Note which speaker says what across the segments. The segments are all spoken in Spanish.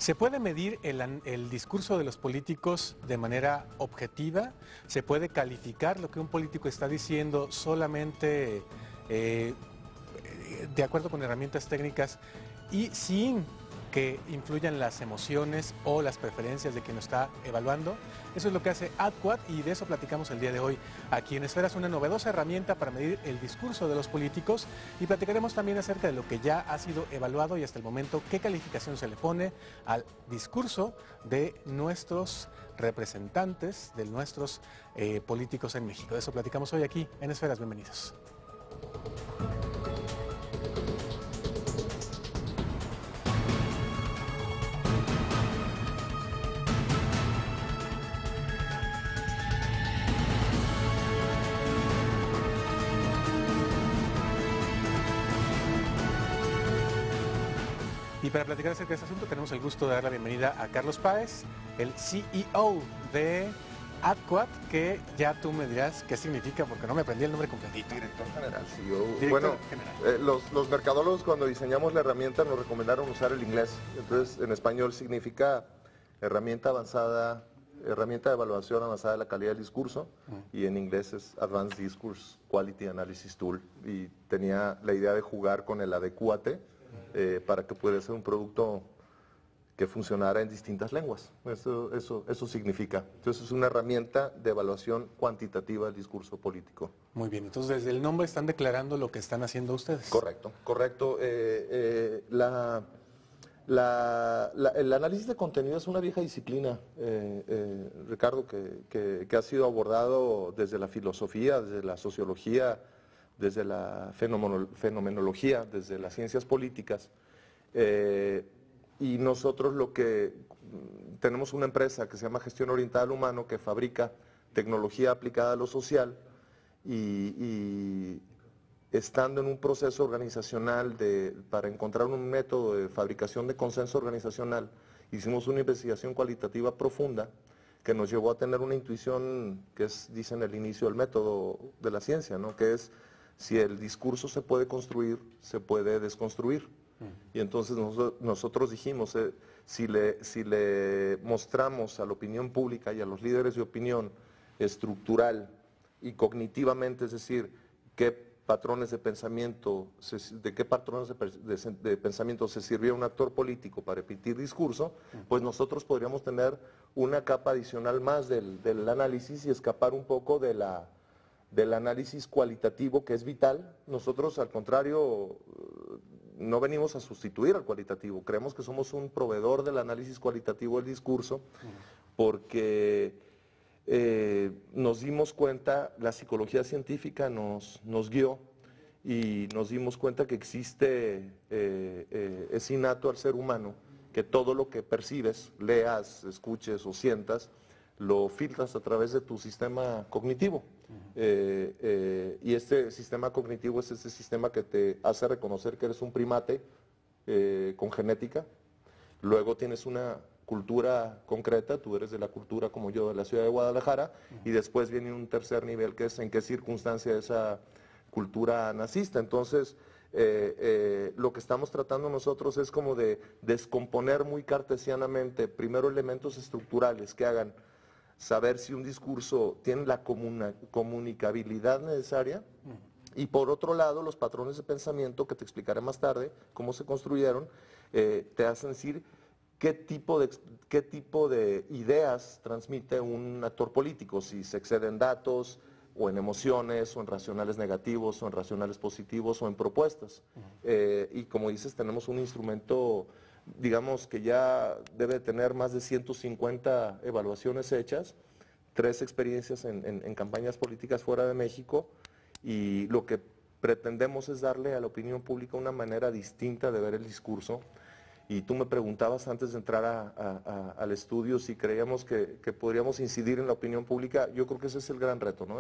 Speaker 1: ¿Se puede medir el discurso de los políticos de manera objetiva? ¿Se puede calificar lo que un político está diciendo solamente de acuerdo con herramientas técnicas y sin que influyan las emociones o las preferencias de quien lo está evaluando? Eso es lo que hace AdQuad y de eso platicamos el día de hoy aquí en Esferas, una novedosa herramienta para medir el discurso de los políticos, y platicaremos también acerca de lo que ya ha sido evaluado y hasta el momento qué calificación se le pone al discurso de nuestros representantes, de nuestros políticos en México. De eso platicamos hoy aquí en Esferas. Bienvenidos. Y para platicar acerca de este asunto tenemos el gusto de dar la bienvenida a Carlos Páez, el CEO de AdQuad, que ya tú me dirás qué significa porque no me aprendí el nombre completito.
Speaker 2: Director general, CEO.
Speaker 1: Director
Speaker 2: Bueno,
Speaker 1: general.
Speaker 2: Los mercadólogos cuando diseñamos la herramienta nos recomendaron usar el inglés. Entonces, en español significa herramienta avanzada, herramienta de evaluación avanzada de la calidad del discurso, y en inglés es Advanced Discourse Quality Analysis Tool. Y tenía la idea de jugar con el adecuate para que pudiera ser un producto que funcionara en distintas lenguas. Eso significa. Entonces es una herramienta de evaluación cuantitativa del discurso político.
Speaker 1: Muy bien, entonces desde el nombre están declarando lo que están haciendo ustedes.
Speaker 2: Correcto, correcto. El análisis de contenido es una vieja disciplina, Ricardo, que ha sido abordado desde la filosofía, desde la sociología, desde la fenomenología, desde las ciencias políticas. Y nosotros tenemos una empresa que se llama Gestión Orientada al Humano, que fabrica tecnología aplicada a lo social, y estando en un proceso organizacional para encontrar un método de fabricación de consenso organizacional, hicimos una investigación cualitativa profunda que nos llevó a tener una intuición que es, dicen, el inicio del método de la ciencia, ¿no? Que es, si el discurso se puede construir, se puede desconstruir. Y entonces nosotros dijimos, si le mostramos a la opinión pública y a los líderes de opinión estructural y cognitivamente, es decir, qué patrones de pensamiento, de qué patrones de pensamiento se sirvió un actor político para emitir discurso, pues nosotros podríamos tener una capa adicional más del análisis y escapar un poco del análisis cualitativo, que es vital. Nosotros, al contrario, no venimos a sustituir al cualitativo. Creemos que somos un proveedor del análisis cualitativo del discurso, porque nos dimos cuenta, la psicología científica nos guió, y nos dimos cuenta que existe, es innato al ser humano, que todo lo que percibes, leas, escuches o sientas, lo filtras a través de tu sistema cognitivo. Y este sistema cognitivo es ese sistema que te hace reconocer que eres un primate con genética. Luego tienes una cultura concreta, tú eres de la cultura como yo de la ciudad de Guadalajara, y después viene un tercer nivel, que es en qué circunstancia esa cultura naciste. Entonces, lo que estamos tratando nosotros es como de descomponer muy cartesianamente, primero, elementos estructurales que hagan saber si un discurso tiene la comunicabilidad necesaria, y por otro lado, los patrones de pensamiento, que te explicaré más tarde cómo se construyeron, te hacen decir qué tipo de ideas transmite un actor político, si se exceden datos, o en emociones, o en racionales negativos, o en racionales positivos, o en propuestas. Y como dices, tenemos un instrumento, digamos, que ya debe tener más de 150 evaluaciones hechas, 3 experiencias en campañas políticas fuera de México, y lo que pretendemos es darle a la opinión pública una manera distinta de ver el discurso. Y tú me preguntabas antes de entrar al estudio si creíamos que podríamos incidir en la opinión pública. Yo creo que ese es el gran reto, ¿no?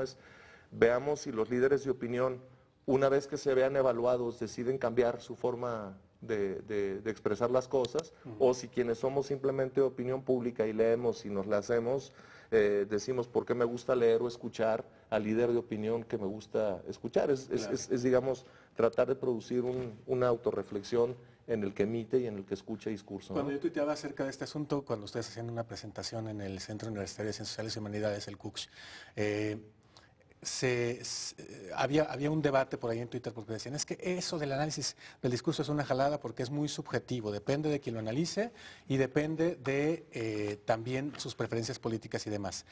Speaker 2: Veamos si los líderes de opinión, una vez que se vean evaluados, deciden cambiar su forma de expresar las cosas, o si quienes somos simplemente opinión pública y leemos y nos la hacemos, decimos por qué me gusta leer o escuchar al líder de opinión que me gusta escuchar. Digamos, tratar de producir una autorreflexión en el que emite y en el que escucha discurso, ¿no?
Speaker 1: Cuando yo tuiteaba acerca de este asunto, cuando ustedes hacían una presentación en el Centro Universitario de Ciencias Sociales y Humanidades, el CUCH, había un debate por ahí en Twitter porque decían, es que eso del análisis del discurso es una jalada porque es muy subjetivo, depende de quien lo analice y depende de también sus preferencias políticas y demás.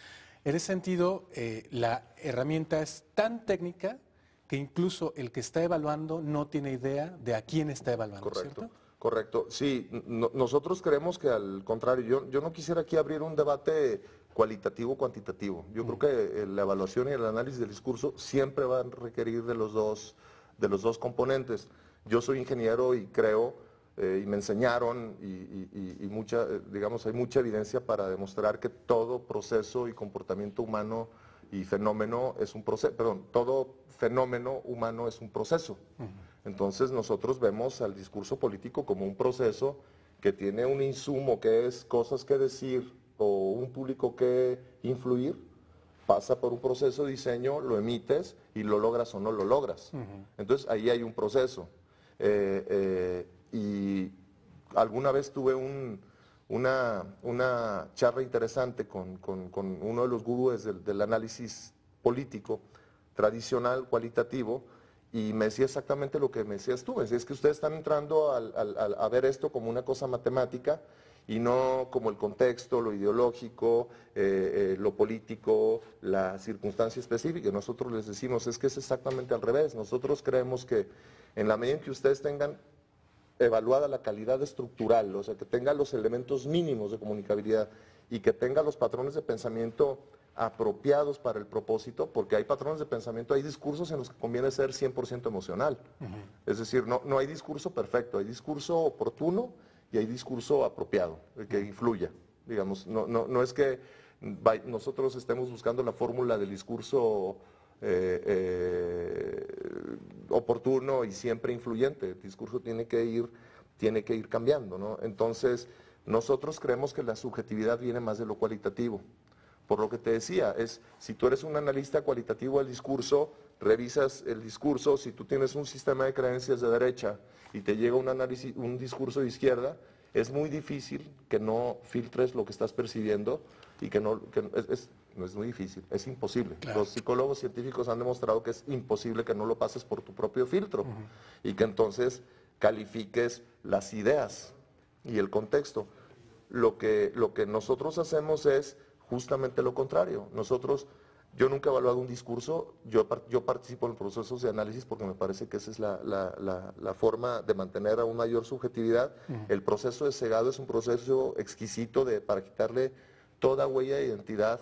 Speaker 1: En ese sentido, la herramienta es tan técnica que incluso el que está evaluando no tiene idea de a quién está evaluando,
Speaker 2: Correcto,
Speaker 1: ¿cierto?
Speaker 2: correcto. Sí, nosotros creemos que al contrario, yo no quisiera aquí abrir un debate cualitativo o cuantitativo. Yo creo que la evaluación y el análisis del discurso siempre van a requerir de los dos componentes. Yo soy ingeniero y creo, y me enseñaron, y mucha, digamos, hay mucha evidencia para demostrar que todo proceso y comportamiento humano y fenómeno es un proceso, perdón, todo fenómeno humano es un proceso. Entonces nosotros vemos al discurso político como un proceso que tiene un insumo que es cosas que decir o un público que influir, pasa por un proceso de diseño, lo emites y lo logras o no lo logras. Entonces ahí hay un proceso. Y alguna vez tuve una charla interesante con uno de los gurúes del análisis político tradicional, cualitativo, y me decía exactamente lo que me decías tú. Me decía, es que ustedes están entrando a ver esto como una cosa matemática y no como el contexto, lo ideológico, lo político, la circunstancia específica. Nosotros les decimos, es que es exactamente al revés. Nosotros creemos que en la medida en que ustedes tengan evaluada la calidad estructural, o sea, que tenga los elementos mínimos de comunicabilidad y que tenga los patrones de pensamiento apropiados para el propósito, porque hay patrones de pensamiento, hay discursos en los que conviene ser 100% emocional. Es decir, no hay discurso perfecto, hay discurso oportuno y hay discurso apropiado, que influya. Digamos, no es que nosotros estemos buscando la fórmula del discurso oportuno y siempre influyente. El discurso tiene que ir cambiando, ¿no? Entonces, nosotros creemos que la subjetividad viene más de lo cualitativo. Por lo que te decía, si tú eres un analista cualitativo del discurso, revisas el discurso. Si tú tienes un sistema de creencias de derecha y te llega un discurso de izquierda, es muy difícil que no filtres lo que estás percibiendo y que no es muy difícil, es imposible. Claro. Los psicólogos científicos han demostrado que es imposible que no lo pases por tu propio filtro y que entonces califiques las ideas y el contexto. Lo que nosotros hacemos es justamente lo contrario. Yo nunca he evaluado un discurso, yo participo en procesos de análisis porque me parece que esa es la forma de mantener aún mayor subjetividad. El proceso de cegado es un proceso exquisito para quitarle toda huella de identidad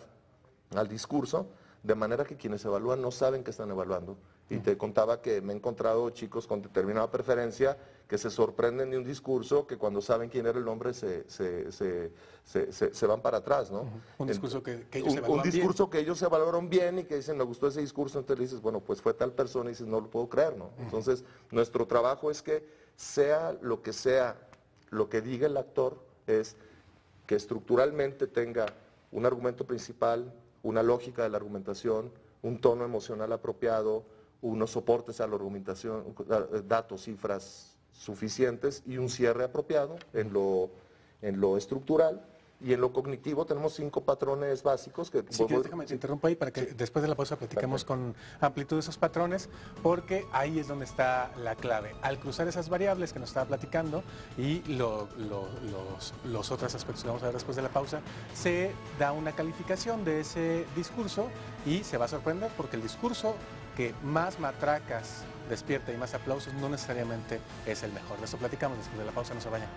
Speaker 2: al discurso, de manera que quienes evalúan no saben que están evaluando. Y te contaba que me he encontrado chicos con determinada preferencia que se sorprenden de un discurso que cuando saben quién era el hombre se van para atrás, ¿no?
Speaker 1: Un discurso que ellos evalúan bien.
Speaker 2: Un discurso que ellos evaluaron bien y que dicen, me gustó ese discurso, entonces le dices, bueno, pues fue tal persona, y dices, no lo puedo creer, ¿no? Entonces, nuestro trabajo es que sea, lo que diga el actor es que estructuralmente tenga un argumento principal, una lógica de la argumentación, un tono emocional apropiado, unos soportes a la argumentación, datos, cifras suficientes y un cierre apropiado en lo estructural. Y en lo cognitivo tenemos 5 patrones básicos que...
Speaker 1: Si quieres, déjame te interrumpo ahí para que después de la pausa platiquemos con amplitud de esos patrones, porque ahí es donde está la clave. Al cruzar esas variables que nos estaba platicando y los otros aspectos que vamos a ver después de la pausa, se da una calificación de ese discurso y se va a sorprender porque el discurso que más matracas despierta y más aplausos no necesariamente es el mejor. De eso platicamos después de la pausa, no se vayan.